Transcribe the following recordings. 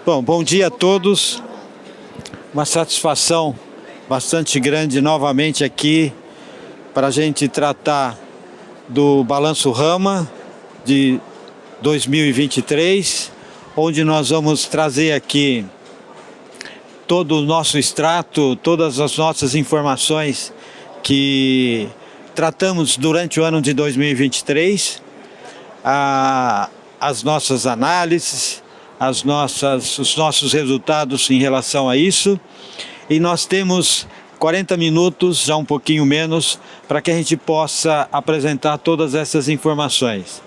Bom dia a todos. Uma satisfação bastante grande novamente aqui para a gente tratar do Balanço Rama de 2023, onde nós vamos trazer aqui todo o nosso extrato, todas as nossas informações que tratamos durante o ano de 2023, as nossas análises, os nossos resultados em relação a isso. E nós temos 40 minutos, já um pouquinho menos, para que a gente possa apresentar todas essas informações.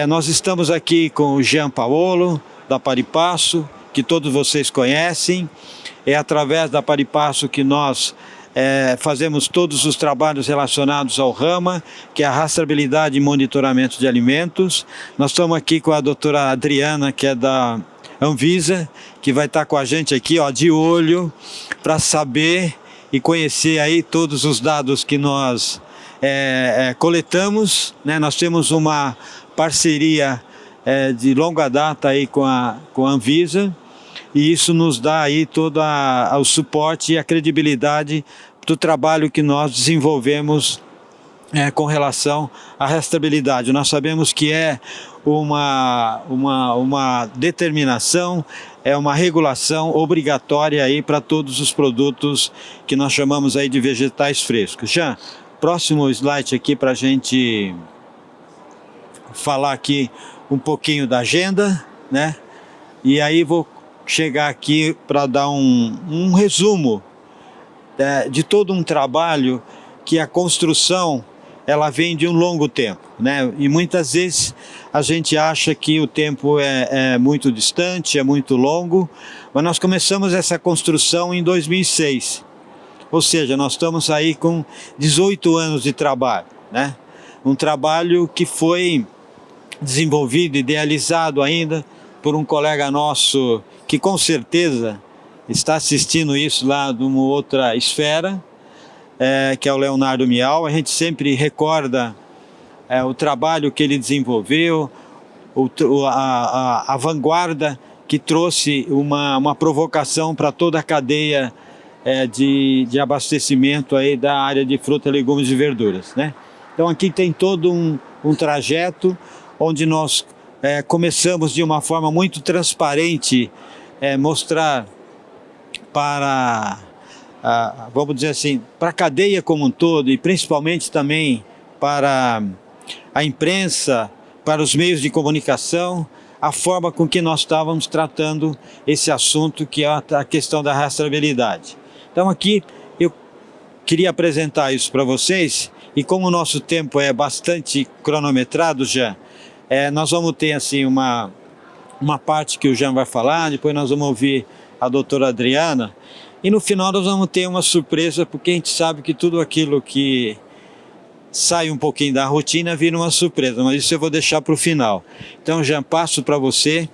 Nós estamos aqui com o Jean Paolo, da Paripasso, que todos vocês conhecem. É através da Paripasso que nós fazemos todos os trabalhos relacionados ao Rama, que é a rastreabilidade e monitoramento de alimentos. Nós estamos aqui com a doutora Adriana, que é da Anvisa, que vai estar com a gente aqui, de olho, para saber e conhecer aí todos os dados que nós coletamos, né? Nós temos uma parceria de longa data aí com a Anvisa, e isso nos dá aí todo o suporte e a credibilidade do trabalho que nós desenvolvemos com relação à rastreabilidade. Nós sabemos que é uma determinação, é uma regulação obrigatória aí para todos os produtos que nós chamamos aí de vegetais frescos. Jean, próximo slide aqui para a gente falar aqui um pouquinho da agenda, né? E aí vou chegar aqui para dar um resumo de todo um trabalho que a construção ela vem de um longo tempo, né? E muitas vezes a gente acha que o tempo é muito distante, é muito longo, mas nós começamos essa construção em 2006, ou seja, nós estamos aí com 18 anos de trabalho, né? Um trabalho que foi desenvolvido, idealizado ainda por um colega nosso que com certeza está assistindo isso lá de uma outra esfera, que é o Leonardo Mial. A gente sempre recorda o trabalho que ele desenvolveu, a vanguarda que trouxe uma provocação para toda a cadeia de abastecimento aí da área de fruta, legumes e verduras, né? Então aqui tem todo um trajeto onde nós começamos de uma forma muito transparente mostrar para vamos dizer assim, para a cadeia como um todo, e principalmente também para a imprensa, para os meios de comunicação, a forma com que nós estávamos tratando esse assunto, que é a questão da rastreabilidade. Então aqui eu queria apresentar isso para vocês, e como o nosso tempo é bastante cronometrado já, nós vamos ter assim uma parte que o Jean vai falar, depois nós vamos ouvir a doutora Adriana, e no final nós vamos ter uma surpresa, porque a gente sabe que tudo aquilo que sai um pouquinho da rotina vira uma surpresa, mas isso eu vou deixar para o final. Então, Jean, passo para você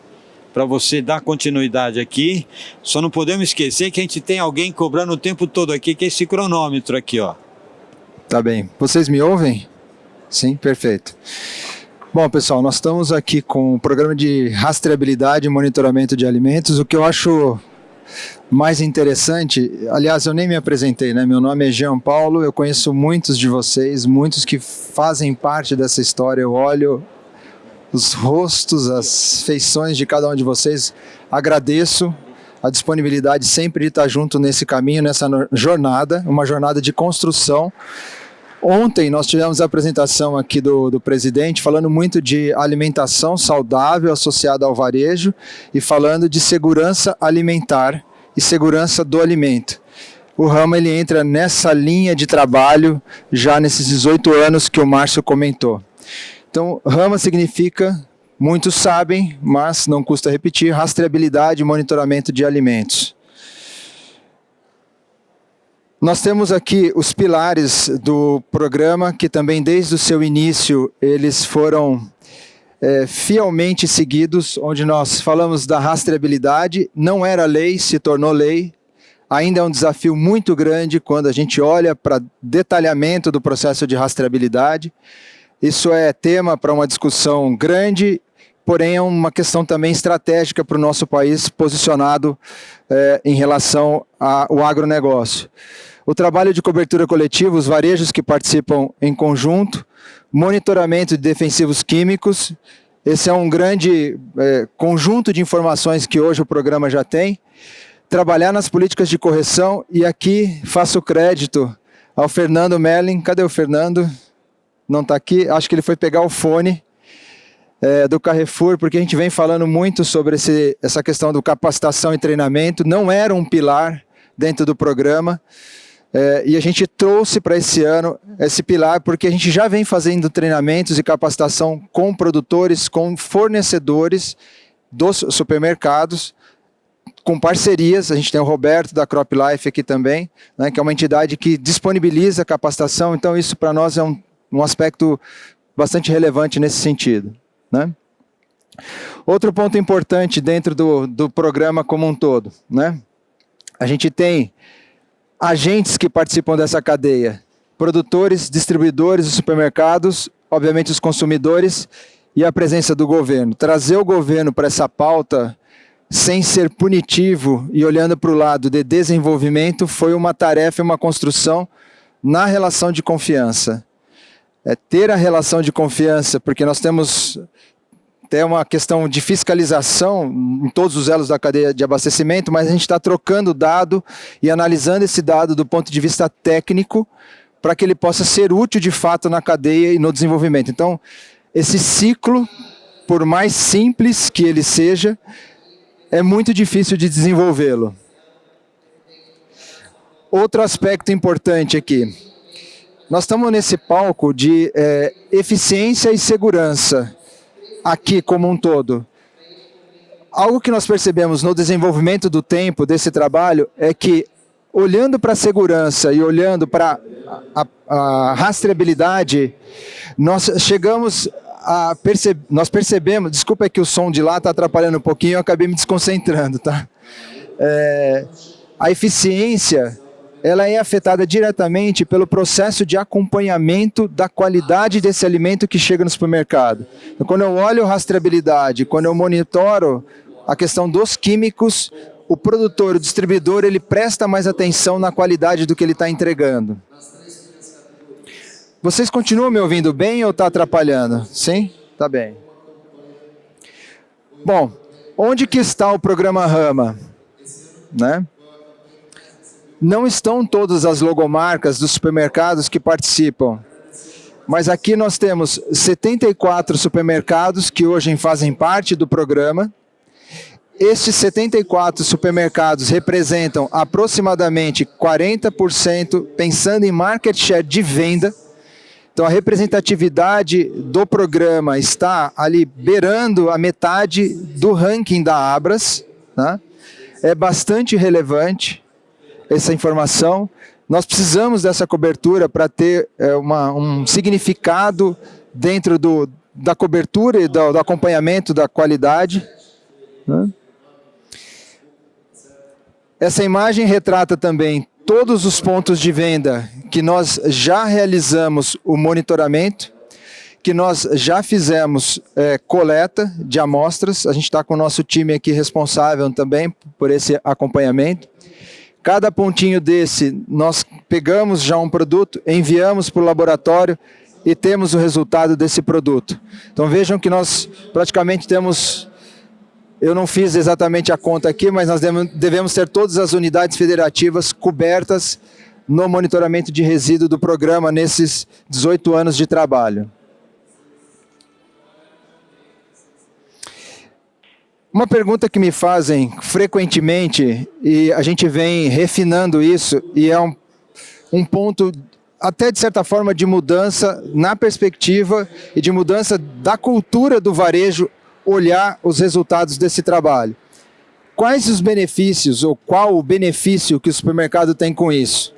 dar continuidade aqui. Só não podemos esquecer que a gente tem alguém cobrando o tempo todo aqui, que é esse cronômetro aqui, ó. Tá bem. Vocês me ouvem? Sim, perfeito. Bom, pessoal, nós estamos aqui com o programa de rastreabilidade e monitoramento de alimentos. O que eu acho mais interessante, aliás, eu nem me apresentei, né? Meu nome é Jean Paulo, eu conheço muitos de vocês, muitos que fazem parte dessa história. Eu olho os rostos, as feições de cada um de vocês. Agradeço a disponibilidade sempre de estar junto nesse caminho, nessa jornada, uma jornada de construção. Ontem nós tivemos a apresentação aqui do presidente falando muito de alimentação saudável associada ao varejo e falando de segurança alimentar e segurança do alimento. O Rama ele entra nessa linha de trabalho já nesses 18 anos que o Márcio comentou. Então, Rama significa, muitos sabem, mas não custa repetir, rastreabilidade e monitoramento de alimentos. Nós temos aqui os pilares do programa, que também desde o seu início eles foram fielmente seguidos, onde nós falamos da rastreabilidade. Não era lei, se tornou lei. Ainda é um desafio muito grande quando a gente olha para detalhamento do processo de rastreabilidade. Isso é tema para uma discussão grande porém é uma questão também estratégica para o nosso país, posicionado em relação ao agronegócio. O trabalho de cobertura coletiva, os varejos que participam em conjunto, monitoramento de defensivos químicos, esse é um grande conjunto de informações que hoje o programa já tem. Trabalhar nas políticas de correção, e aqui faço crédito ao Fernando Merlin. Cadê o Fernando? Não está aqui, acho que ele foi pegar o fone do Carrefour, porque a gente vem falando muito sobre essa questão do capacitação e treinamento, não era um pilar dentro do programa, e a gente trouxe para esse ano esse pilar, porque a gente já vem fazendo treinamentos e capacitação com produtores, com fornecedores dos supermercados, com parcerias. A gente tem o Roberto da CropLife aqui também, né, que é uma entidade que disponibiliza capacitação, então isso para nós é um aspecto bastante relevante nesse sentido, né? Outro ponto importante dentro do programa como um todo, né? A gente tem agentes que participam dessa cadeia, produtores, distribuidores, os supermercados, obviamente os consumidores e a presença do governo. Trazer o governo para essa pauta sem ser punitivo e olhando para o lado de desenvolvimento foi uma tarefa e uma construção na relação de confiança. Ter a relação de confiança, porque nós temos até uma questão de fiscalização em todos os elos da cadeia de abastecimento, mas a gente está trocando dado e analisando esse dado do ponto de vista técnico para que ele possa ser útil de fato na cadeia e no desenvolvimento. Então, esse ciclo, por mais simples que ele seja, é muito difícil de desenvolvê-lo. Outro aspecto importante aqui. Nós estamos nesse palco de eficiência e segurança, aqui como um todo. Algo que nós percebemos no desenvolvimento do tempo desse trabalho é que, olhando para a segurança e olhando para a rastreabilidade, nós chegamos a nós percebemos, desculpa que o som de lá está atrapalhando um pouquinho, eu acabei me desconcentrando, tá? A eficiência, ela é afetada diretamente pelo processo de acompanhamento da qualidade desse alimento que chega no supermercado. Então, quando eu olho rastreabilidade, quando eu monitoro a questão dos químicos, o produtor, o distribuidor, ele presta mais atenção na qualidade do que ele está entregando. Vocês continuam me ouvindo bem ou está atrapalhando? Sim? Tá bem. Bom, onde que está o programa Rama? Né? Não estão todas as logomarcas dos supermercados que participam, mas aqui nós temos 74 supermercados que hoje fazem parte do programa. Estes 74 supermercados representam aproximadamente 40%, pensando em market share de venda. Então a representatividade do programa está ali beirando a metade do ranking da Abras, né? É bastante relevante essa informação. Nós precisamos dessa cobertura para ter um significado dentro da cobertura e do acompanhamento da qualidade, né? Essa imagem retrata também todos os pontos de venda que nós já realizamos o monitoramento, que nós já fizemos coleta de amostras. A gente está com o nosso time aqui responsável também por esse acompanhamento. Cada pontinho desse, nós pegamos já um produto, enviamos para o laboratório e temos o resultado desse produto. Então vejam que nós praticamente temos, eu não fiz exatamente a conta aqui, mas nós devemos ter todas as unidades federativas cobertas no monitoramento de resíduo do programa nesses 18 anos de trabalho. Uma pergunta que me fazem frequentemente, e a gente vem refinando isso, e é um ponto até de certa forma de mudança na perspectiva e de mudança da cultura do varejo, olhar os resultados desse trabalho. Quais os benefícios, ou qual o benefício que o supermercado tem com isso?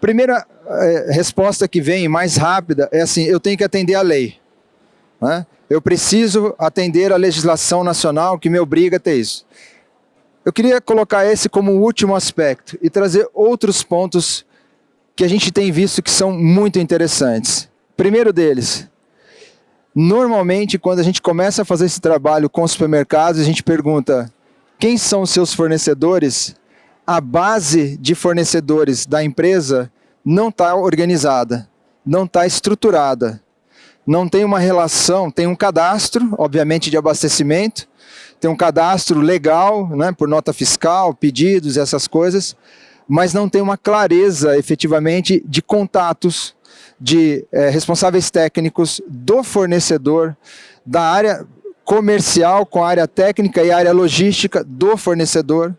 Primeira resposta que vem, mais rápida, é assim: eu tenho que atender a lei, né? Eu preciso atender a legislação nacional que me obriga a ter isso. Eu queria colocar esse como o último aspecto e trazer outros pontos que a gente tem visto que são muito interessantes. Primeiro deles, Normalmente, quando a gente começa a fazer esse trabalho com os supermercados, a gente pergunta quem são os seus fornecedores. A base de fornecedores da empresa não está organizada, não está estruturada, não tem uma relação, tem um cadastro, obviamente, de abastecimento, tem um cadastro legal, né, por nota fiscal, pedidos, essas coisas, mas não tem uma clareza, efetivamente, de contatos, de responsáveis técnicos do fornecedor, da área comercial com a área técnica e a área logística do fornecedor.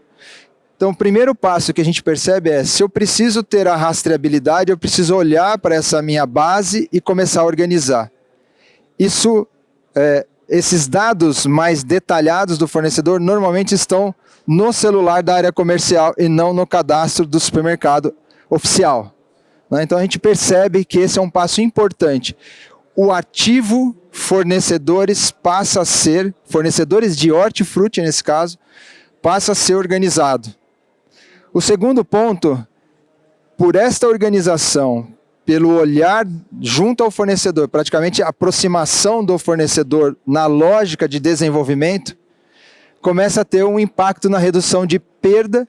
Então, o primeiro passo que a gente percebe é, se eu preciso ter a rastreabilidade, eu preciso olhar para essa minha base e começar a organizar. Esses dados mais detalhados do fornecedor normalmente estão no celular da área comercial e não no cadastro do supermercado oficial. Então a gente percebe que esse é um passo importante. O ativo fornecedores passa a ser, fornecedores de hortifruti nesse caso, passa a ser organizado. O segundo ponto, por esta organização, pelo olhar junto ao fornecedor, praticamente a aproximação do fornecedor na lógica de desenvolvimento, começa a ter um impacto na redução de perda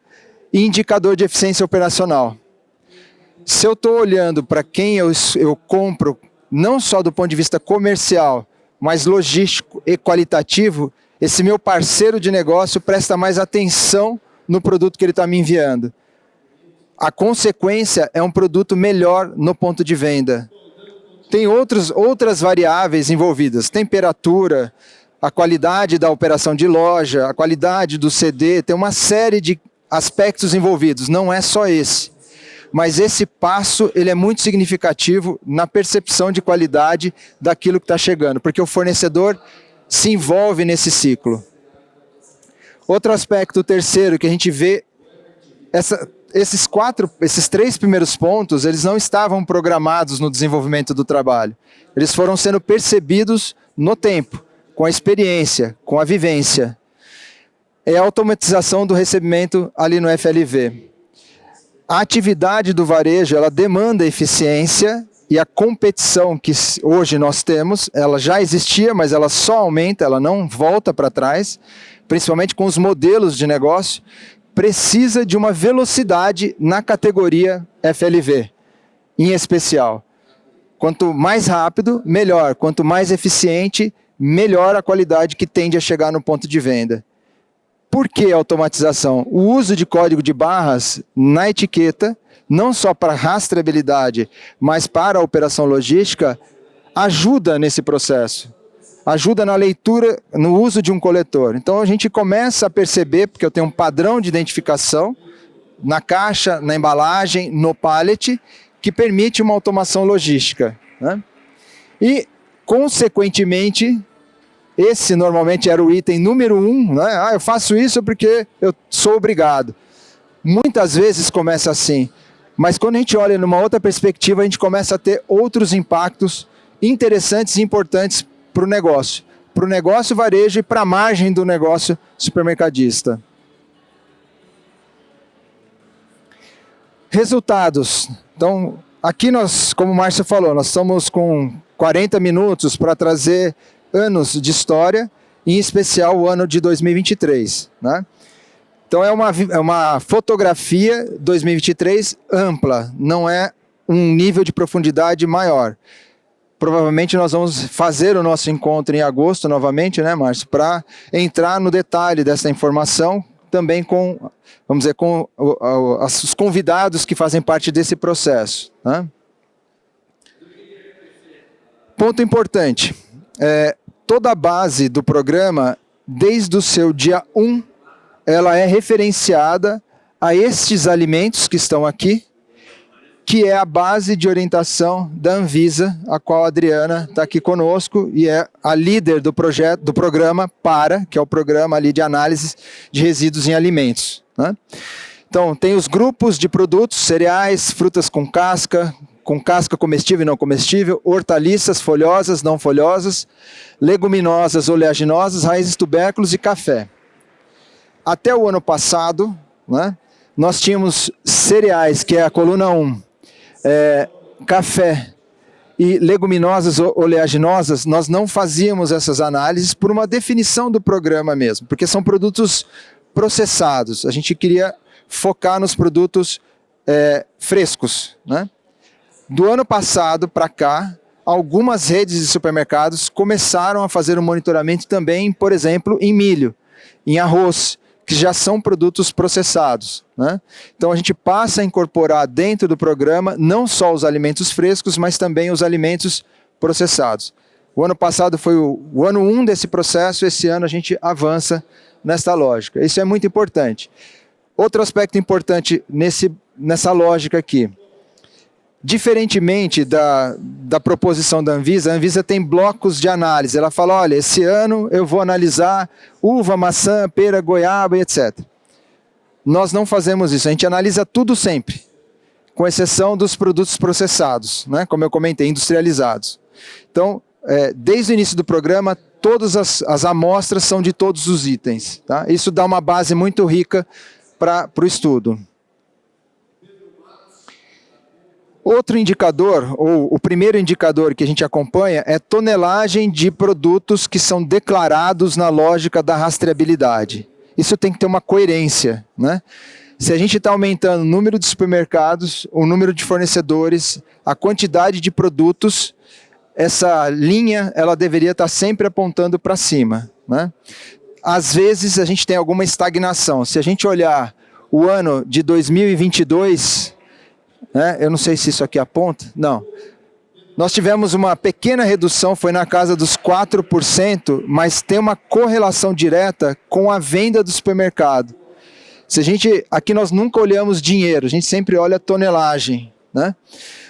e indicador de eficiência operacional. Se eu estou olhando para quem eu compro, não só do ponto de vista comercial, mas logístico e qualitativo, esse meu parceiro de negócio presta mais atenção no produto que ele está me enviando. A consequência é um produto melhor no ponto de venda. Tem outras variáveis envolvidas, temperatura, a qualidade da operação de loja, a qualidade do CD, tem uma série de aspectos envolvidos, não é só esse. Mas esse passo ele é muito significativo na percepção de qualidade daquilo que está chegando, porque o fornecedor se envolve nesse ciclo. Outro aspecto, terceiro, que a gente vê, esses 3 primeiros pontos, eles não estavam programados no desenvolvimento do trabalho. Eles foram sendo percebidos no tempo, com a experiência, com a vivência. É a automatização do recebimento ali no FLV. A atividade do varejo, ela demanda eficiência e a competição que hoje nós temos, ela já existia, mas ela só aumenta, ela não volta para trás, principalmente com os modelos de negócio, precisa de uma velocidade na categoria FLV, em especial. Quanto mais rápido, melhor. Quanto mais eficiente, melhor a qualidade que tende a chegar no ponto de venda. Por que automatização? O uso de código de barras na etiqueta, não só para rastreabilidade, mas para a operação logística, ajuda nesse processo. Ajuda na leitura, no uso de um coletor. Então a gente começa a perceber, porque eu tenho um padrão de identificação na caixa, na embalagem, no pallet, que permite uma automação logística, né? E, consequentemente, esse normalmente era o item número 1, né? Eu faço isso porque eu sou obrigado. Muitas vezes começa assim, mas quando a gente olha numa outra perspectiva, a gente começa a ter outros impactos interessantes e importantes para o negócio varejo e para a margem do negócio supermercadista. Resultados. Então, aqui nós, como o Márcio falou, nós estamos com 40 minutos para trazer anos de história, em especial o ano de 2023. Né? Então é uma fotografia 2023 ampla, não é um nível de profundidade maior. Provavelmente nós vamos fazer o nosso encontro em agosto novamente, né, Márcio, para entrar no detalhe dessa informação, também com, vamos dizer, com os convidados que fazem parte desse processo. Né? Ponto importante. Toda a base do programa, desde o seu dia 1, ela é referenciada a estes alimentos que estão aqui, que é a base de orientação da Anvisa, a qual a Adriana está aqui conosco e é a líder do projeto, do programa PARA, que é o programa ali de análise de resíduos em alimentos. Né? Então, tem os grupos de produtos, cereais, frutas com casca comestível e não comestível, hortaliças folhosas, não folhosas, leguminosas, oleaginosas, raízes, tubérculos e café. Até o ano passado, né, nós tínhamos cereais, que é a coluna 1, café e leguminosas ou oleaginosas, nós não fazíamos essas análises por uma definição do programa mesmo, porque são produtos processados. A gente queria focar nos produtos frescos, né? Do ano passado para cá, algumas redes de supermercados começaram a fazer um monitoramento também, por exemplo, em milho, em arroz, que já são produtos processados, né? Então a gente passa a incorporar dentro do programa não só os alimentos frescos, mas também os alimentos processados. O ano passado foi o ano 1 desse processo, esse ano a gente avança nessa lógica. Isso é muito importante. Outro aspecto importante nessa lógica aqui. Diferentemente da proposição da Anvisa, a Anvisa tem blocos de análise. Ela fala, olha, esse ano eu vou analisar uva, maçã, pera, goiaba e etc. Nós não fazemos isso, a gente analisa tudo sempre, com exceção dos produtos processados, né? Como eu comentei, industrializados. Então, desde o início do programa, todas as amostras são de todos os itens, tá? Isso dá uma base muito rica para o estudo. Outro indicador, ou o primeiro indicador que a gente acompanha, é tonelagem de produtos que são declarados na lógica da rastreabilidade. Isso tem que ter uma coerência, né? Se a gente está aumentando o número de supermercados, o número de fornecedores, a quantidade de produtos, essa linha ela deveria estar sempre apontando para cima, né? Às vezes a gente tem alguma estagnação. Se a gente olhar o ano de 2022... eu não sei se isso aqui aponta, não. Nós tivemos uma pequena redução, foi na casa dos 4%, mas tem uma correlação direta com a venda do supermercado. Aqui nós nunca olhamos dinheiro, a gente sempre olha tonelagem, né?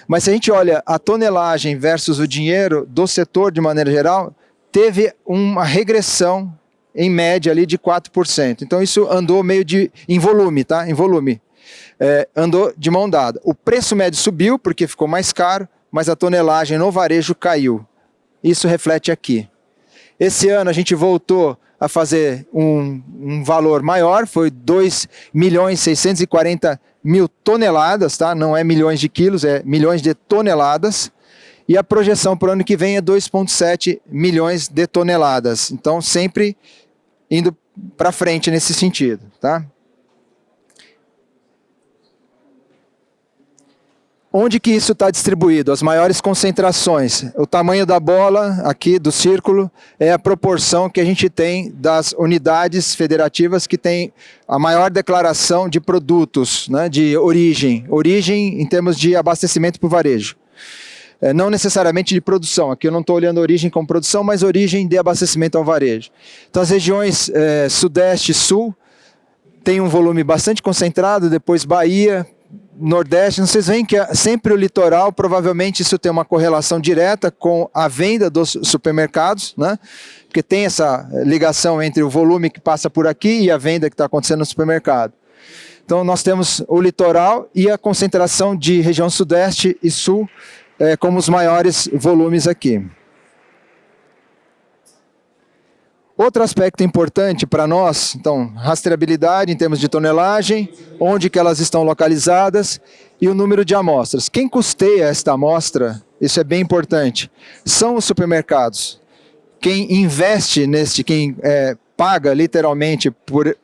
Mas se a gente olha a tonelagem versus o dinheiro do setor de maneira geral, teve uma regressão em média ali de 4%. Então isso andou meio em volume, tá? Em volume. Andou de mão dada. O preço médio subiu porque ficou mais caro, mas a tonelagem no varejo caiu. Isso reflete aqui. Esse ano a gente voltou a fazer um valor maior, foi 2.640.000 toneladas, tá? Não é milhões de quilos, é milhões de toneladas. E a projeção para o ano que vem é 2,7 milhões de toneladas. Então sempre indo para frente nesse sentido, tá? Onde que isso está distribuído? As maiores concentrações. O tamanho da bola, aqui do círculo, é a proporção que a gente tem das unidades federativas que tem a maior declaração de produtos, né, de origem. Origem em termos de abastecimento para o varejo. Não necessariamente de produção. Aqui eu não estou olhando origem como produção, mas origem de abastecimento ao varejo. Então as regiões Sudeste e Sul têm um volume bastante concentrado, depois Bahia, Nordeste, vocês veem que sempre o litoral, provavelmente isso tem uma correlação direta com a venda dos supermercados, né? Porque tem essa ligação entre o volume que passa por aqui e a venda que está acontecendo no supermercado. Então nós temos o litoral e a concentração de região Sudeste e Sul como os maiores volumes aqui. Outro aspecto importante para nós, então, rastreabilidade em termos de tonelagem, onde que elas estão localizadas e o número de amostras. Quem custeia esta amostra, isso é bem importante, são os supermercados. Quem investe quem paga literalmente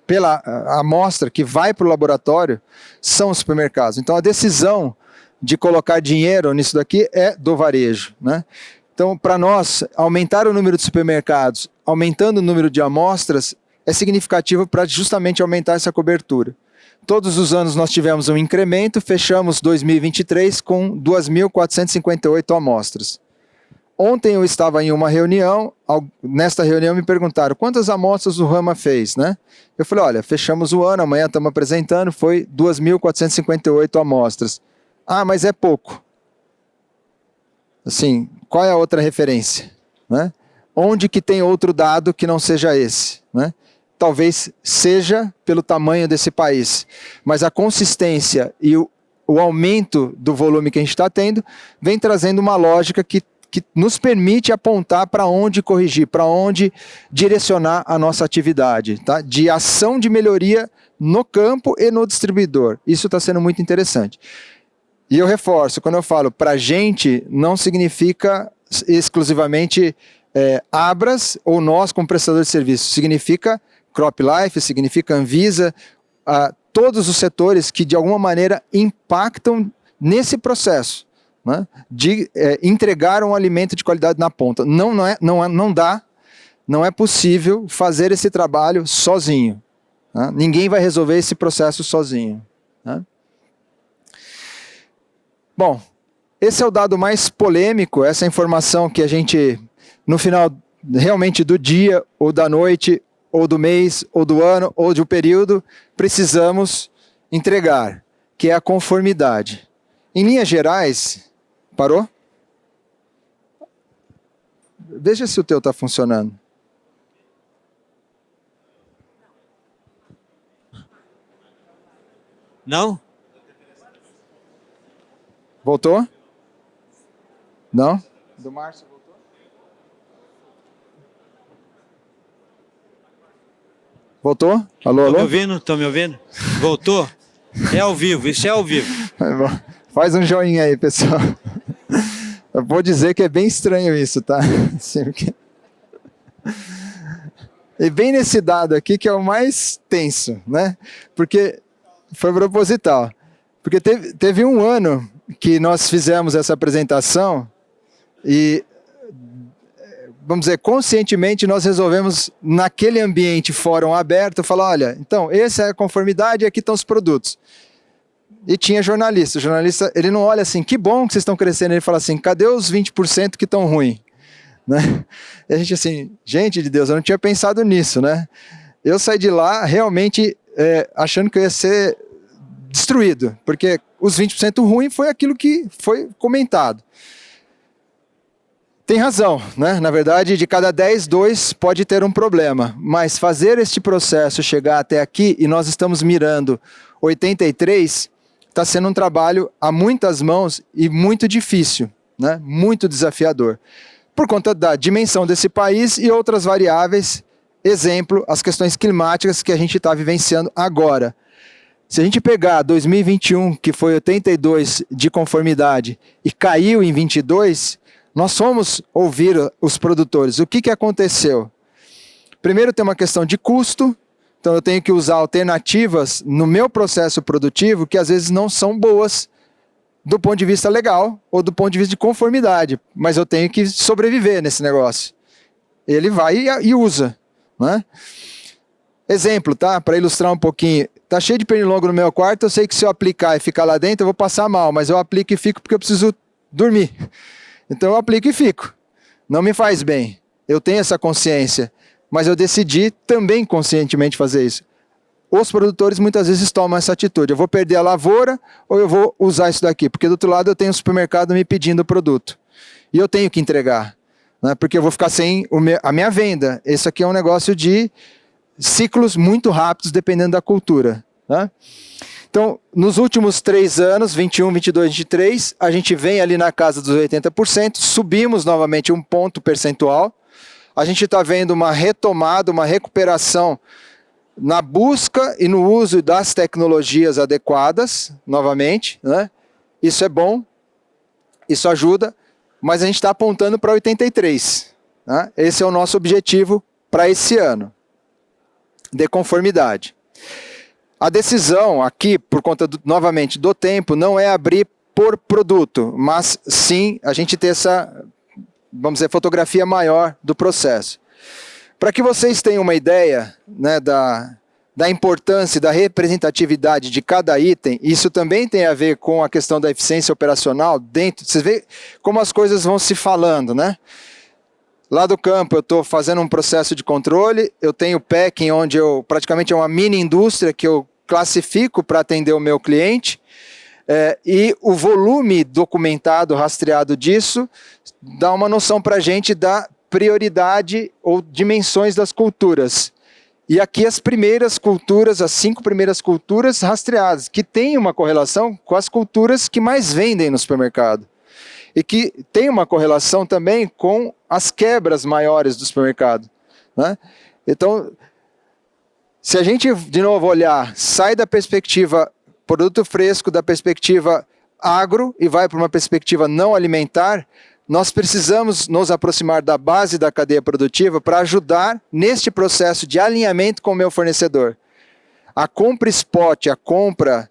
pela amostra que vai para o laboratório, são os supermercados. Então a decisão de colocar dinheiro nisso daqui é do varejo, né? Então, para nós, aumentar o número de supermercados, aumentando o número de amostras, é significativo para justamente aumentar essa cobertura. Todos os anos nós tivemos um incremento, fechamos 2023 com 2.458 amostras. Ontem eu estava em uma reunião, nesta reunião me perguntaram quantas amostras o Rama fez, né? Eu falei, olha, fechamos o ano, amanhã estamos apresentando, foi 2.458 amostras. Ah, mas é pouco. Assim, qual é a outra referência, né? Onde que tem outro dado que não seja esse, né? Talvez seja pelo tamanho desse país, mas a consistência e o aumento do volume que a gente está tendo vem trazendo uma lógica que nos permite apontar para onde corrigir, para onde direcionar a nossa atividade, tá? De ação de melhoria no campo e no distribuidor. Isso está sendo muito interessante. E eu reforço, quando eu falo para a gente, não significa exclusivamente Abras ou nós como prestador de serviço. Significa CropLife, significa Anvisa, todos os setores que de alguma maneira impactam nesse processo, né, de entregar um alimento de qualidade na ponta. Não é possível fazer esse trabalho sozinho. Né? Ninguém vai resolver esse processo sozinho. Né? Bom, esse é o dado mais polêmico, essa informação que a gente, no final realmente do dia, ou da noite, ou do mês, ou do ano, ou de um período, precisamos entregar, que é a conformidade. Em linhas gerais, parou? Veja se o teu está funcionando. Não? Voltou? Não? Do Márcio voltou? Voltou? Alô, alô? Estão me ouvindo? Estão me ouvindo? Voltou? É ao vivo, isso é ao vivo. Faz um joinha aí, pessoal. Eu vou dizer que é bem estranho isso, tá? E bem nesse dado aqui que é o mais tenso, né? Porque foi proposital. Porque teve um ano que nós fizemos essa apresentação e, vamos dizer, conscientemente nós resolvemos, naquele ambiente fórum aberto, falar, olha, então, essa é a conformidade e aqui estão os produtos. E tinha jornalista. O jornalista, ele não olha assim, que bom que vocês estão crescendo. Ele fala assim, cadê os 20% que estão ruins? Né? E a gente assim, gente de Deus, eu não tinha pensado nisso, né? Eu saí de lá realmente achando que eu ia ser destruído, porque os 20% ruim foi aquilo que foi comentado. Tem razão, né? Na verdade, de cada 10, 2 pode ter um problema, mas fazer este processo chegar até aqui, e nós estamos mirando 83, está sendo um trabalho a muitas mãos e muito difícil, né? Muito desafiador. Por conta da dimensão desse país e outras variáveis, exemplo, as questões climáticas que a gente está vivenciando agora. Se a gente pegar 2021, que foi 82 de conformidade, e caiu em 22, nós fomos ouvir os produtores. O que aconteceu? Primeiro tem uma questão de custo, então eu tenho que usar alternativas no meu processo produtivo que às vezes não são boas do ponto de vista legal ou do ponto de vista de conformidade, mas eu tenho que sobreviver nesse negócio. Ele vai e usa, né? Exemplo, tá? Para ilustrar um pouquinho. Tá cheio de pernilongo no meu quarto, eu sei que se eu aplicar e ficar lá dentro, eu vou passar mal, mas eu aplico e fico porque eu preciso dormir. Então eu aplico e fico. Não me faz bem. Eu tenho essa consciência, mas eu decidi também conscientemente fazer isso. Os produtores muitas vezes tomam essa atitude. Eu vou perder a lavoura ou eu vou usar isso daqui? Porque do outro lado eu tenho um supermercado me pedindo o produto. E eu tenho que entregar, né? Porque eu vou ficar sem a minha venda. Esse aqui é um negócio de ciclos muito rápidos, dependendo da cultura. Né? Então, nos últimos 3 anos, 21, 22, 23, a gente vem ali na casa dos 80%, subimos novamente um ponto percentual. A gente está vendo uma retomada, uma recuperação na busca e no uso das tecnologias adequadas, novamente, né? Isso é bom, isso ajuda, mas a gente está apontando para 83. Né? Esse é o nosso objetivo para esse ano, de conformidade. A decisão aqui, por conta, novamente, do tempo, não é abrir por produto, mas sim a gente ter essa, vamos dizer, fotografia maior do processo. Para que vocês tenham uma ideia, né, da importância, da representatividade de cada item, isso também tem a ver com a questão da eficiência operacional dentro. Vocês veem como as coisas vão se falando, né? Lá do campo eu estou fazendo um processo de controle, eu tenho packing, onde eu praticamente é uma mini indústria que eu classifico para atender o meu cliente, e o volume documentado, rastreado disso, dá uma noção para a gente da prioridade ou dimensões das culturas. E aqui as primeiras culturas, as 5 primeiras culturas rastreadas, que tem uma correlação com as culturas que mais vendem no supermercado. E que tem uma correlação também com as quebras maiores do supermercado. Né? Então, se a gente, de novo, olhar, sai da perspectiva produto fresco, da perspectiva agro e vai para uma perspectiva não alimentar, nós precisamos nos aproximar da base da cadeia produtiva para ajudar neste processo de alinhamento com o meu fornecedor. A compra spot, a compra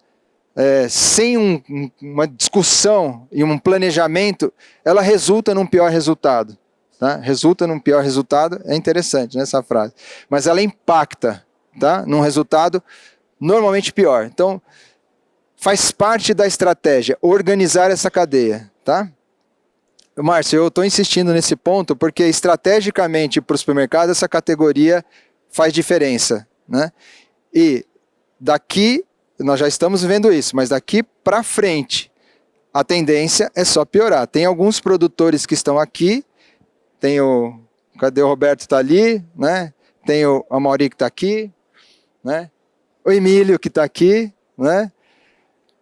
sem uma discussão e um planejamento, ela resulta num pior resultado. Tá? Resulta num pior resultado, é interessante, né, essa frase. Mas ela impacta, tá, num resultado normalmente pior. Então, faz parte da estratégia organizar essa cadeia. Tá? Márcio, eu estou insistindo nesse ponto porque estrategicamente para o supermercado essa categoria faz diferença. Né? E daqui, nós já estamos vendo isso, mas daqui para frente a tendência é só piorar. Tem alguns produtores que estão aqui, tem o... Cadê o Roberto? Está ali, né? Tem o Amauri que está aqui, né? O Emílio que está aqui, né?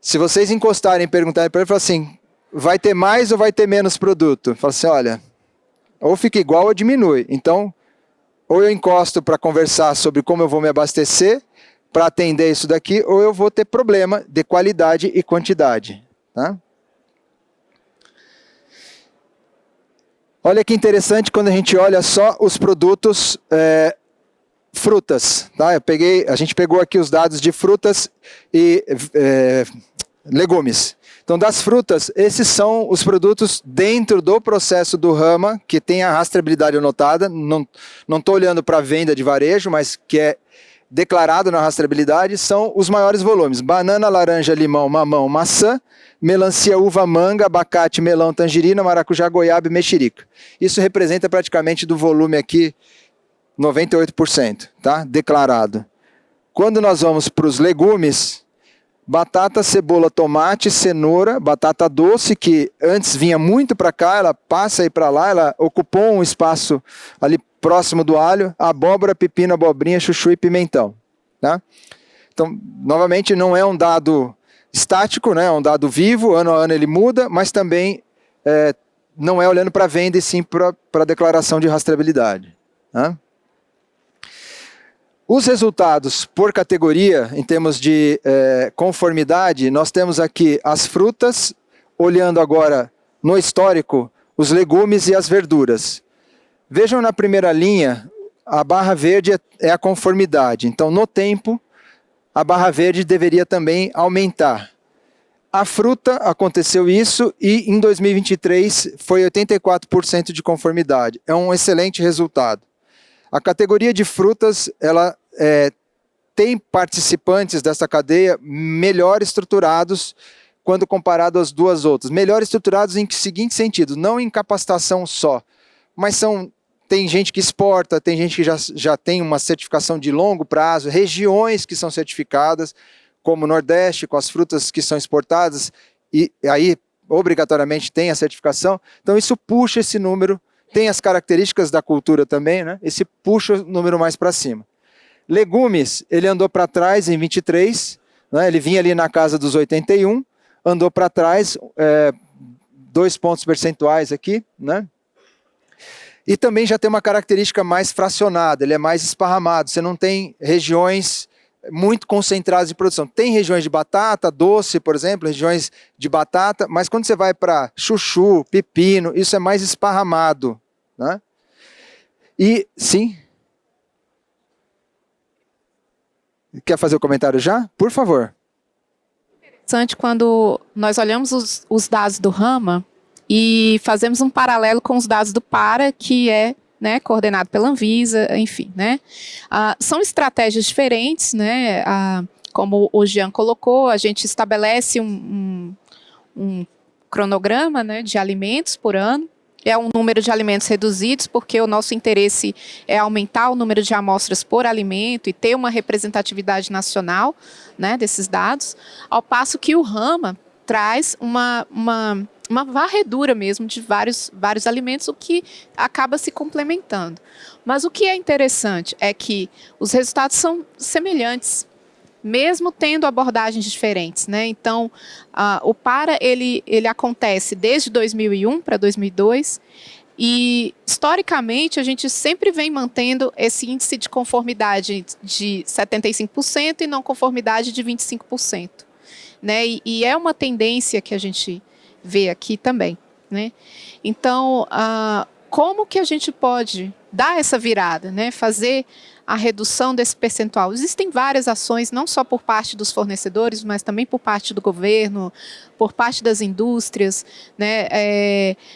Se vocês encostarem e perguntarem para ele, falar assim, vai ter mais ou vai ter menos produto? Fala assim, olha, ou fica igual ou diminui. Então, ou eu encosto para conversar sobre como eu vou me abastecer para atender isso daqui, ou eu vou ter problema de qualidade e quantidade. Tá? Olha que interessante quando a gente olha só os produtos frutas. Tá? A gente pegou aqui os dados de frutas e legumes. Então, das frutas, esses são os produtos dentro do processo do Rama, que tem a rastreabilidade anotada. Não estou olhando para a venda de varejo, mas que é declarado na rastreabilidade, são os maiores volumes. Banana, laranja, limão, mamão, maçã, melancia, uva, manga, abacate, melão, tangerina, maracujá, goiaba e mexerica. Isso representa praticamente do volume aqui 98%, tá? Declarado. Quando nós vamos para os legumes, batata, cebola, tomate, cenoura, batata doce, que antes vinha muito para cá, ela passa aí para lá, ela ocupou um espaço ali próximo do alho, abóbora, pepino, abobrinha, chuchu e pimentão. Tá? Então, novamente, não é um dado estático, né? É um dado vivo, ano a ano ele muda, mas também não é olhando para a venda e sim para a declaração de rastreabilidade. Tá? Os resultados por categoria, em termos de conformidade, nós temos aqui as frutas, olhando agora no histórico, os legumes e as verduras. Vejam na primeira linha, a barra verde é a conformidade. Então, no tempo, a barra verde deveria também aumentar. A fruta aconteceu isso e em 2023 foi 84% de conformidade. É um excelente resultado. A categoria de frutas, ela tem participantes dessa cadeia melhor estruturados quando comparado às duas outras. Melhor estruturados em seguinte sentido, não em capacitação só, mas tem gente que exporta, tem gente que já tem uma certificação de longo prazo, regiões que são certificadas, como o Nordeste, com as frutas que são exportadas, e aí obrigatoriamente tem a certificação. Então isso puxa esse número, tem as características da cultura também, né? Esse puxa o número mais para cima. Legumes, ele andou para trás em 23, né? Ele vinha ali na casa dos 81, andou para trás, 2 pontos percentuais aqui, né? E também já tem uma característica mais fracionada, ele é mais esparramado, você não tem regiões muito concentradas de produção. Tem regiões de batata, doce, por exemplo, regiões de batata, mas quando você vai para chuchu, pepino, isso é mais esparramado. Né? E, sim? Quer fazer o comentário já? Por favor. Interessante quando nós olhamos os dados do Rama, e fazemos um paralelo com os dados do PARA, que é, né, coordenado pela Anvisa, enfim. Né? São estratégias diferentes, né? Como o Jean colocou, a gente estabelece um cronograma, né, de alimentos por ano. É um número de alimentos reduzidos, porque o nosso interesse é aumentar o número de amostras por alimento e ter uma representatividade nacional, né, desses dados, ao passo que o Rama traz uma varredura mesmo de vários alimentos, o que acaba se complementando. Mas o que é interessante é que os resultados são semelhantes, mesmo tendo abordagens diferentes. Né? Então, o PARA ele acontece desde 2001 para 2002, e, historicamente, a gente sempre vem mantendo esse índice de conformidade de 75% e não conformidade de 25%. né? E é uma tendência que a gente vê aqui também, né? Então, como que a gente pode dar essa virada, né? Fazer a redução desse percentual? Existem várias ações, não só por parte dos fornecedores, mas também por parte do governo, por parte das indústrias, né?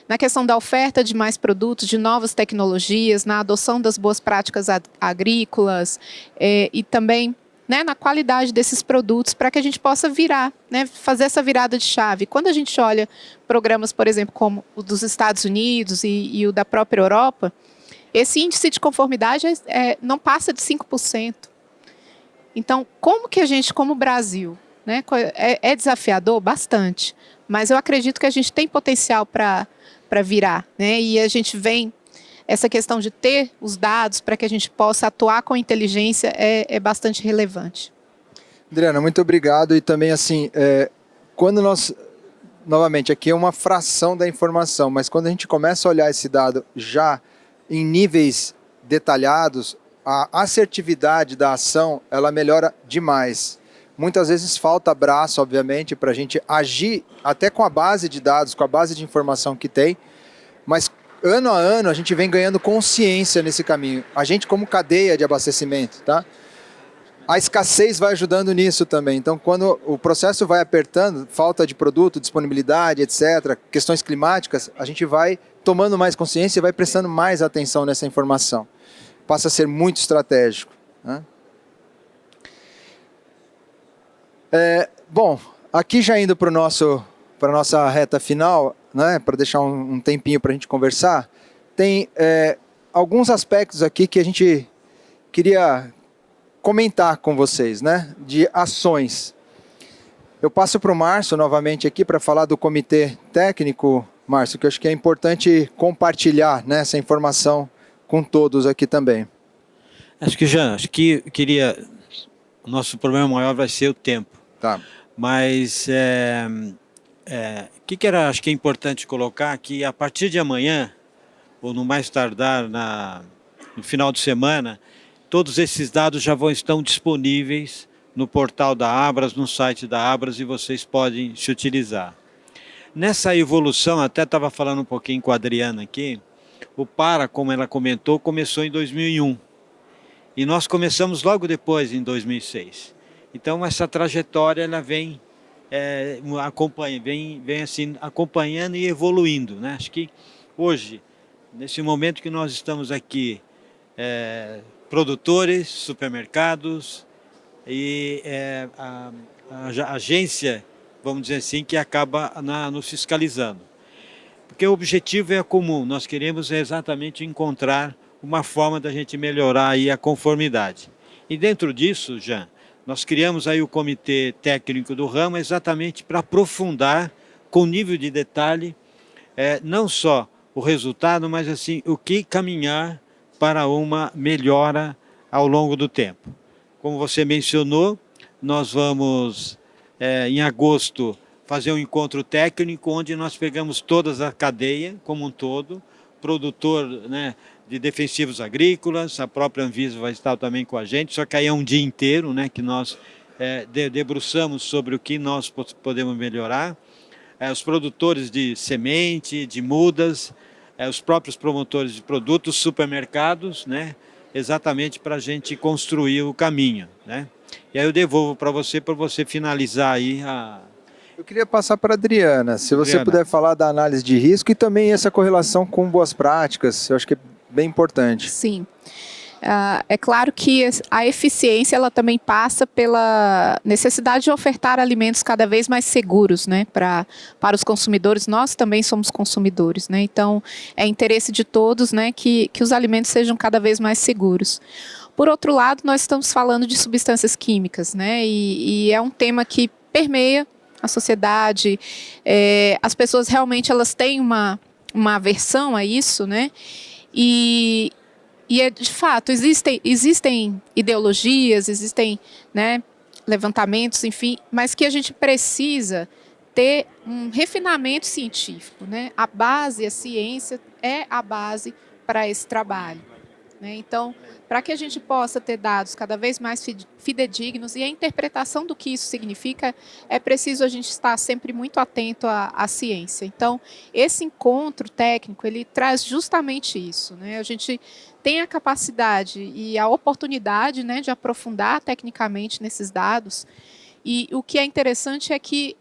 Na questão da oferta de mais produtos, de novas tecnologias, na adoção das boas práticas agrícolas, e também, né, na qualidade desses produtos, para que a gente possa virar, né, fazer essa virada de chave. Quando a gente olha programas, por exemplo, como o dos Estados Unidos e o da própria Europa, esse índice de conformidade não passa de 5%. Então, como que a gente, como Brasil, né, é desafiador? Bastante. Mas eu acredito que a gente tem potencial para virar, né? E a gente vem, essa questão de ter os dados para que a gente possa atuar com inteligência é bastante relevante. Adriana, muito obrigado. E também, assim, quando nós, novamente, aqui é uma fração da informação, mas quando a gente começa a olhar esse dado já em níveis detalhados, a assertividade da ação, ela melhora demais. Muitas vezes falta braço, obviamente, para a gente agir até com a base de dados, com a base de informação que tem, mas ano a ano a gente vem ganhando consciência nesse caminho. A gente como cadeia de abastecimento, tá? A escassez vai ajudando nisso também. Então, quando o processo vai apertando, falta de produto, disponibilidade, etc., questões climáticas, a gente vai tomando mais consciência e vai prestando mais atenção nessa informação. Passa a ser muito estratégico, né? Bom, aqui já indo para a nossa reta final, né, para deixar um tempinho para a gente conversar, tem alguns aspectos aqui que a gente queria comentar com vocês, né, de ações. Eu passo para o Márcio novamente aqui para falar do comitê técnico, Márcio, que eu acho que é importante compartilhar, né, essa informação com todos aqui também. Acho que o nosso problema maior vai ser o tempo. Tá. Mas acho que é importante colocar que a partir de amanhã, ou no mais tardar no final de semana, todos esses dados já estão disponíveis no portal da Abras, no site da Abras, e vocês podem se utilizar. Nessa evolução, até estava falando um pouquinho com a Adriana aqui, o PARA, como ela comentou, começou em 2001. E nós começamos logo depois, em 2006. Então, essa trajetória ela vem assim, acompanhando e evoluindo, né? Acho que hoje, nesse momento que nós estamos aqui, produtores, supermercados e a agência, vamos dizer assim, que acaba nos fiscalizando. Porque o objetivo é comum, nós queremos exatamente encontrar uma forma da gente melhorar aí a conformidade. E dentro disso, Jean, nós criamos aí o comitê técnico do ramo exatamente para aprofundar com nível de detalhe, não só o resultado, mas assim, o que caminhar para uma melhora ao longo do tempo. Como você mencionou, nós vamos, em agosto, fazer um encontro técnico onde nós pegamos toda a cadeia como um todo, produtor, né, de defensivos agrícolas, a própria Anvisa vai estar também com a gente, só que aí é um dia inteiro, né, que nós debruçamos sobre o que nós podemos melhorar, os produtores de semente, de mudas, os próprios promotores de produtos, supermercados, né, exatamente para a gente construir o caminho, né. E aí eu devolvo para você finalizar aí a... Eu queria passar para a Adriana, se você puder falar da análise de risco e também essa correlação com boas práticas, eu acho que é bem importante. Sim. É claro que a eficiência ela também passa pela necessidade de ofertar alimentos cada vez mais seguros, né, para os consumidores. Nós também somos consumidores, né, então é interesse de todos, né, que os alimentos sejam cada vez mais seguros. Por outro lado, nós estamos falando de substâncias químicas, né, e é um tema que permeia a sociedade, as pessoas realmente elas têm uma aversão a isso, né, e de fato, existem ideologias, existem, né, levantamentos, enfim, mas que a gente precisa ter um refinamento científico, né? A base, a ciência é a base para esse trabalho. né? Então, para que a gente possa ter dados cada vez mais fidedignos e a interpretação do que isso significa, é preciso a gente estar sempre muito atento à ciência. Então, esse encontro técnico, ele traz justamente isso, né? A gente tem a capacidade e a oportunidade, né, de aprofundar tecnicamente nesses dados. E o que é interessante é que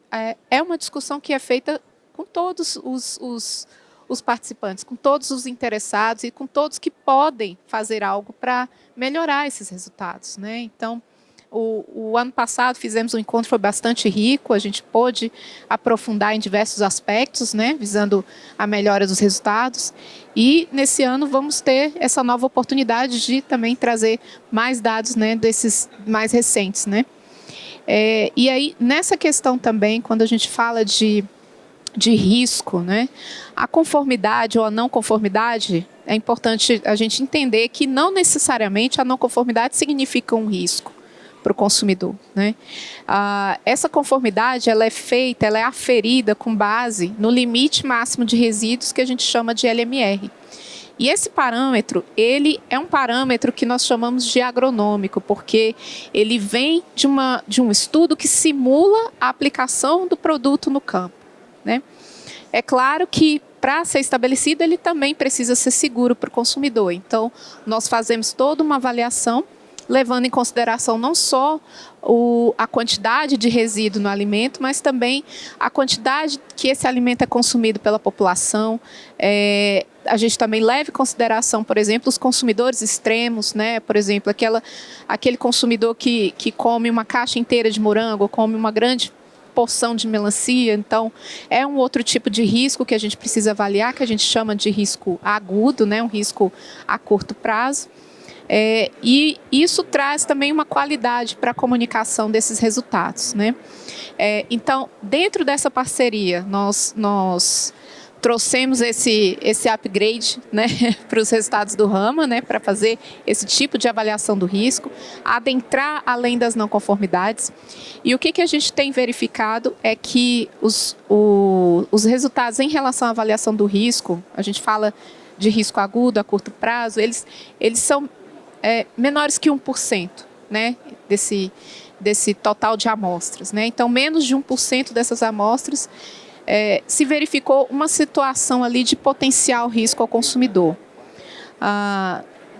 é uma discussão que é feita com todos os participantes, com todos os interessados e com todos que podem fazer algo para melhorar esses resultados, né? Então, o ano passado fizemos um encontro, foi bastante rico, a gente pôde aprofundar em diversos aspectos, né, visando a melhora dos resultados, e nesse ano vamos ter essa nova oportunidade de também trazer mais dados, né, desses mais recentes, né? E aí, nessa questão também, quando a gente fala de risco, né? A conformidade ou a não conformidade, é importante a gente entender que não necessariamente a não conformidade significa um risco para o consumidor, né? Essa conformidade, ela é aferida com base no limite máximo de resíduos que a gente chama de LMR. E esse parâmetro, ele é um parâmetro que nós chamamos de agronômico, porque ele vem de um estudo que simula a aplicação do produto no campo, né? É claro que para ser estabelecido ele também precisa ser seguro para o consumidor. Então, nós fazemos toda uma avaliação, levando em consideração não só a quantidade de resíduo no alimento, mas também a quantidade que esse alimento é consumido pela população. A gente também leva em consideração, por exemplo, os consumidores extremos, né? Por exemplo, aquele consumidor que come uma caixa inteira de morango, ou come uma grande porção de melancia. Então, é um outro tipo de risco que a gente precisa avaliar, que a gente chama de risco agudo, né? Um risco a curto prazo. E isso traz também uma qualidade para a comunicação desses resultados, né? Então, dentro dessa parceria, nós trouxemos esse upgrade, né, para os resultados do Rama, né, para fazer esse tipo de avaliação do risco, adentrar além das não conformidades. E o que a gente tem verificado é que os resultados em relação à avaliação do risco, a gente fala de risco agudo a curto prazo, eles são menores que 1%, né, desse total de amostras, né? Então, menos de 1% dessas amostras se verificou uma situação ali de potencial risco ao consumidor.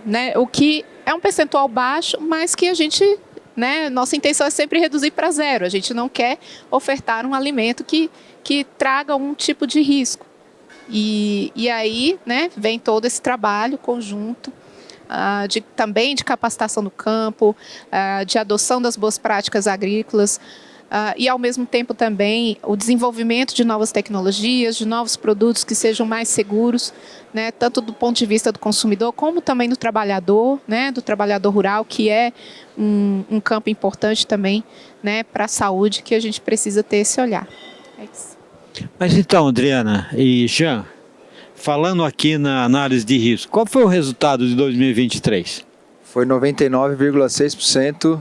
Né, o que é um percentual baixo, mas que a gente, né, nossa intenção é sempre reduzir para zero. A gente não quer ofertar um alimento que traga um tipo de risco. E aí, né, vem todo esse trabalho conjunto também de capacitação no campo, de adoção das boas práticas agrícolas, e, ao mesmo tempo, também o desenvolvimento de novas tecnologias, de novos produtos que sejam mais seguros, né, tanto do ponto de vista do consumidor, como também do trabalhador, né, do trabalhador rural, que é um campo importante também, né, para a saúde, que a gente precisa ter esse olhar. É isso. Mas então, Adriana e Jean, falando aqui na análise de risco, qual foi o resultado de 2023? Foi 99,6%,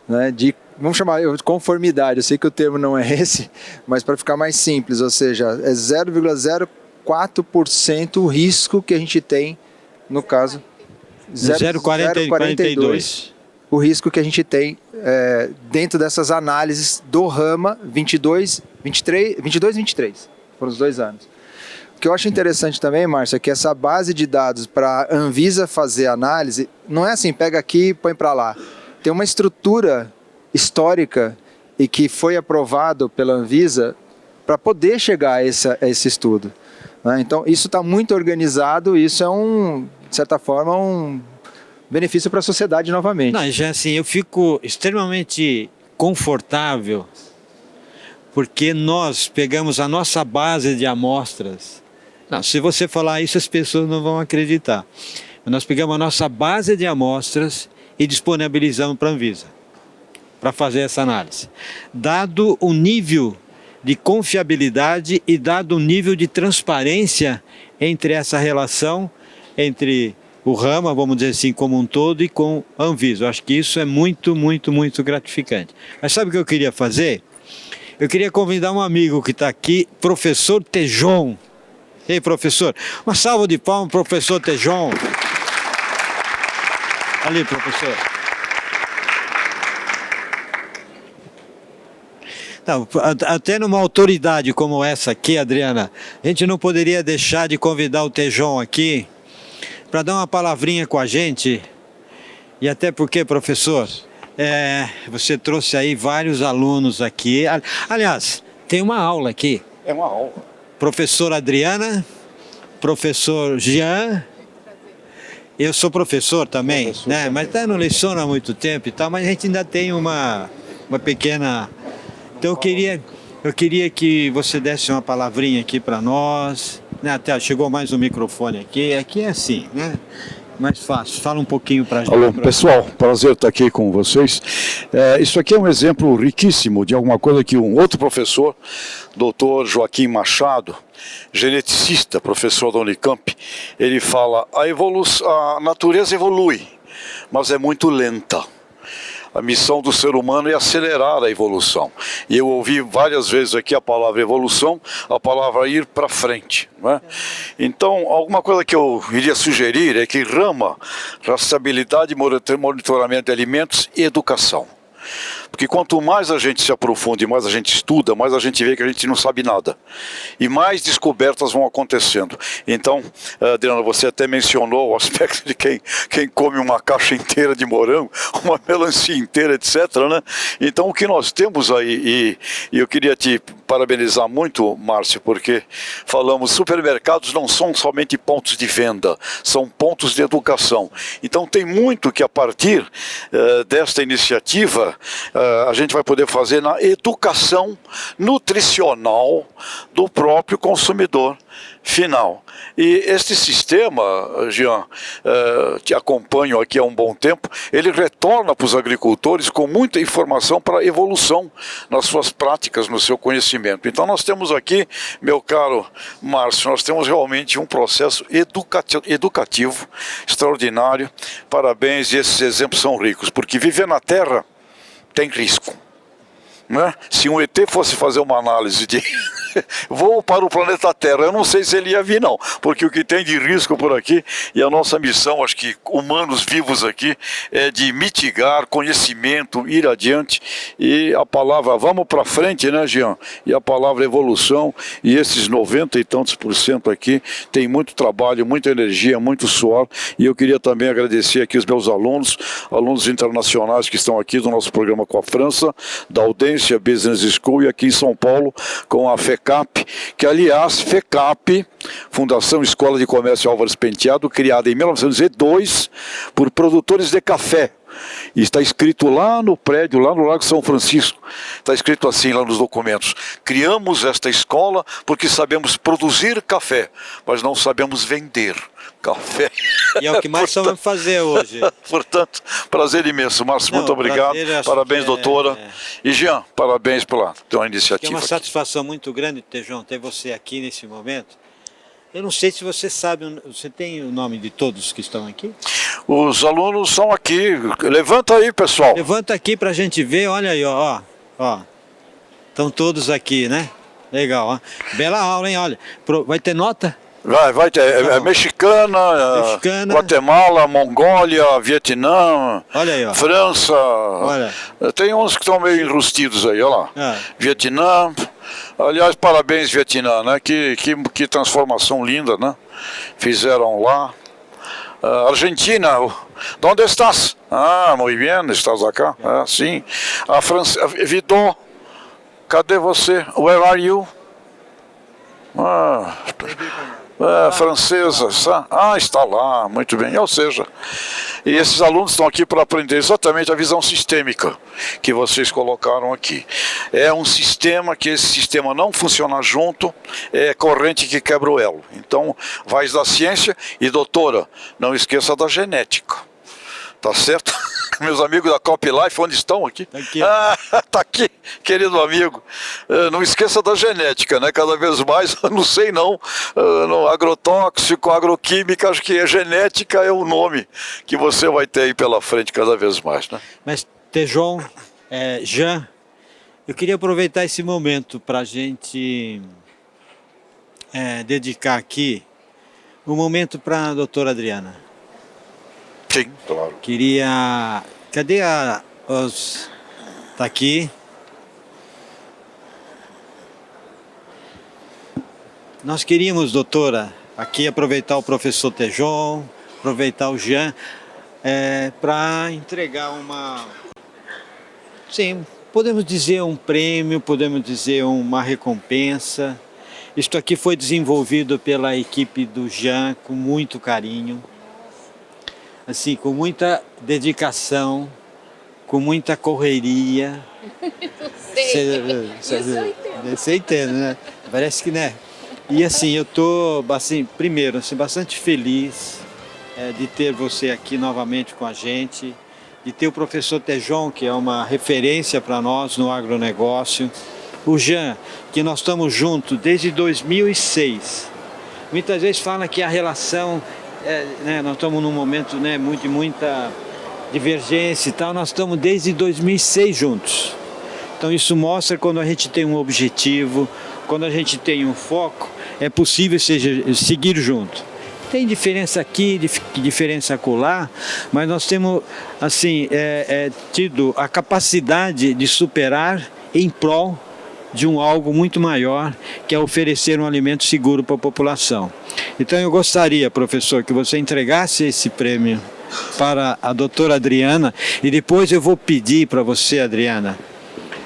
né, de, vamos chamar de conformidade. Eu sei que o termo não é esse, mas para ficar mais simples, ou seja, é 0,04% o risco que a gente tem, no caso, 0,42%. O risco que a gente tem dentro dessas análises do Rama 22 e 23. Foram os 2 anos. O que eu acho interessante também, Márcia, é que essa base de dados para a Anvisa fazer análise, não é assim, pega aqui e põe para lá. Tem uma estrutura histórica e que foi aprovado pela Anvisa para poder chegar a esse estudo, né? Então, isso está muito organizado, isso é de certa forma, um benefício para a sociedade novamente. Não, já assim, eu fico extremamente confortável porque nós pegamos a nossa base de amostras. Não, se você falar isso, as pessoas não vão acreditar. Nós pegamos a nossa base de amostras e disponibilizamos para a Anvisa, para fazer essa análise. Dado o nível de confiabilidade e dado o nível de transparência entre essa relação, entre o Rama, vamos dizer assim, como um todo, e com a Anvisa. Eu acho que isso é muito, muito, muito gratificante. Mas sabe o que eu queria fazer? Eu queria convidar um amigo que está aqui, professor Tejon. Ei, professor, uma salva de palmas, professor Tejon. Ali, professor. Não, até numa autoridade como essa aqui, Adriana, a gente não poderia deixar de convidar o Tejon aqui para dar uma palavrinha com a gente. E até porque, professor, você trouxe aí vários alunos aqui. Aliás, tem uma aula aqui. É uma aula. Professor Adriana, professor Jean. Eu sou professor também, né? Mas não leciono há muito tempo e tal, mas a gente ainda tem uma pequena... Então eu queria que você desse uma palavrinha aqui para nós, né? Até chegou mais um microfone aqui. Aqui é assim, né? Mais fácil. Fala um pouquinho para a gente. Alô, pessoal, prazer estar aqui com vocês. Isso aqui é um exemplo riquíssimo de alguma coisa que um outro professor, doutor Joaquim Machado, geneticista, professor da Unicamp, ele fala: a natureza evolui, mas é muito lenta. A missão do ser humano é acelerar a evolução. E eu ouvi várias vezes aqui a palavra evolução, a palavra ir para frente. Não é? Então, alguma coisa que eu iria sugerir é que rama, rastreabilidade, monitoramento de alimentos e educação. Porque quanto mais a gente se aprofunda e mais a gente estuda, mais a gente vê que a gente não sabe nada. E mais descobertas vão acontecendo. Então, Adriana, você até mencionou o aspecto de quem come uma caixa inteira de morango, uma melancia inteira, etc. Né? Então, o que nós temos aí, e eu queria te parabenizar muito, Márcio, porque falamos, supermercados não são somente pontos de venda, são pontos de educação. Então, tem muito que a partir desta iniciativa, a gente vai poder fazer na educação nutricional do próprio consumidor final. E este sistema, Jean, te acompanho aqui há um bom tempo, ele retorna para os agricultores com muita informação para evolução nas suas práticas, no seu conhecimento. Então nós temos aqui, meu caro Márcio, nós temos realmente um processo educativo extraordinário. Parabéns, e esses exemplos são ricos, porque viver na Terra tem risco. Né? Se um ET fosse fazer uma análise de voo para o planeta Terra, eu não sei se ele ia vir não, porque o que tem de risco por aqui, e a nossa missão, acho que humanos vivos aqui, é de mitigar conhecimento, ir adiante, e a palavra vamos para frente, né, Jean? E a palavra evolução, e esses 90 e tantos % aqui, tem muito trabalho, muita energia, muito suor, e eu queria também agradecer aqui os meus alunos internacionais que estão aqui do nosso programa com a França, da Audense Business School, e aqui em São Paulo com a FECAP, que aliás, FECAP, Fundação Escola de Comércio Álvares Penteado, criada em 1902 por produtores de café. E está escrito lá no prédio, lá no Lago São Francisco, está escrito assim lá nos documentos: criamos esta escola porque sabemos produzir café, mas não sabemos vender café. E é o que mais sabemos fazer hoje. Portanto, prazer imenso, Márcio, muito obrigado. Parabéns, doutora. E Jean, parabéns pela tua iniciativa. É uma satisfação muito grande, Tejon, ter você aqui nesse momento. Eu não sei se você sabe, você tem o nome de todos que estão aqui? Os alunos são aqui. Levanta aí, pessoal. Levanta aqui pra gente ver, olha aí, ó. Estão todos aqui, né? Legal, ó. Bela aula, hein? Olha, vai ter nota? Vai ter. Mexicana, Guatemala, Mongólia, Vietnã, olha aí, ó. França. Olha. Tem uns que estão meio enrustidos aí, olha lá. Vietnã. Aliás, parabéns, Vietnã, né? Que transformação linda, né? Fizeram lá. Argentina, onde estás? Ah, muito bem, estás acá? Sim. A França, Vidon, cadê você? Where are you? Francesa, está lá, muito bem. Ou seja, e esses alunos estão aqui para aprender exatamente a visão sistêmica que vocês colocaram aqui. É um sistema que esse sistema não funciona junto, é corrente que quebra o elo. Então, vai da ciência e, doutora, não esqueça da genética. Tá certo? Meus amigos da Cop Life, onde estão aqui? Tá aqui, querido amigo. Não esqueça da genética, né? Cada vez mais, não sei não, no agrotóxico, agroquímica, acho que a genética é o nome que você vai ter aí pela frente cada vez mais, né? Mas, Tejon, Jean, eu queria aproveitar esse momento para a gente dedicar aqui um momento para a doutora Adriana. Sim, claro. Queria... Cadê os... Tá aqui. Nós queríamos, doutora, aqui aproveitar o professor Tejon, aproveitar o Jean, para entregar uma... Sim, podemos dizer um prêmio, podemos dizer uma recompensa. Isto aqui foi desenvolvido pela equipe do Jean com muito carinho, assim, com muita dedicação, com muita correria. Você entende, né? Parece que, né? E assim, eu estou, assim, primeiro, assim, bastante feliz de ter você aqui novamente com a gente, de ter o professor Tejon, que é uma referência para nós no agronegócio, o Jean, que nós estamos juntos desde 2006. Muitas vezes fala que a relação, né, nós estamos num momento, né, muita divergência e tal, nós estamos desde 2006 juntos. Então isso mostra quando a gente tem um objetivo, quando a gente tem um foco, é possível seguir junto. Tem diferença aqui, diferença acolá, mas nós temos assim, tido a capacidade de superar em prol de algo muito maior, que é oferecer um alimento seguro para a população. Então eu gostaria, professor, que você entregasse esse prêmio para a doutora Adriana, e depois eu vou pedir para você, Adriana,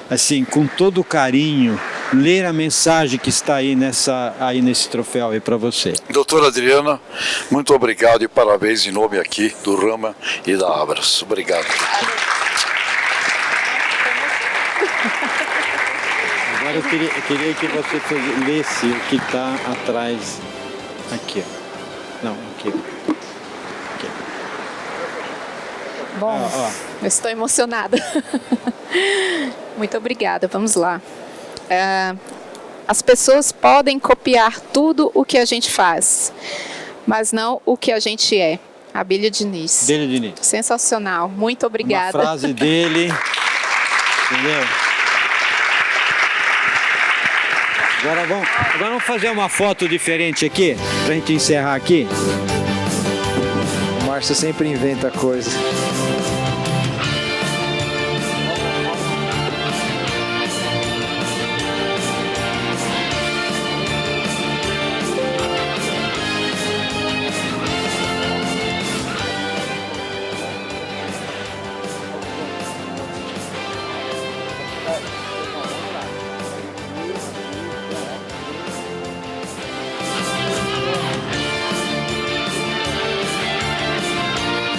assim, com todo carinho, ler a mensagem que está aí nesse troféu aí para você. Doutora Adriana, muito obrigado e parabéns em nome aqui do Rama e da Abras. Obrigado. Agora eu queria que você lesse o que está atrás aqui. Não, aqui. Bom, eu estou emocionada. Muito obrigada, vamos lá. As pessoas podem copiar tudo o que a gente faz, mas não o que a gente é. Abílio Diniz. Abílio Diniz. Sensacional, muito obrigada. Uma frase dele, entendeu? Agora vamos fazer uma foto diferente aqui, pra gente encerrar aqui. O Márcio sempre inventa coisa.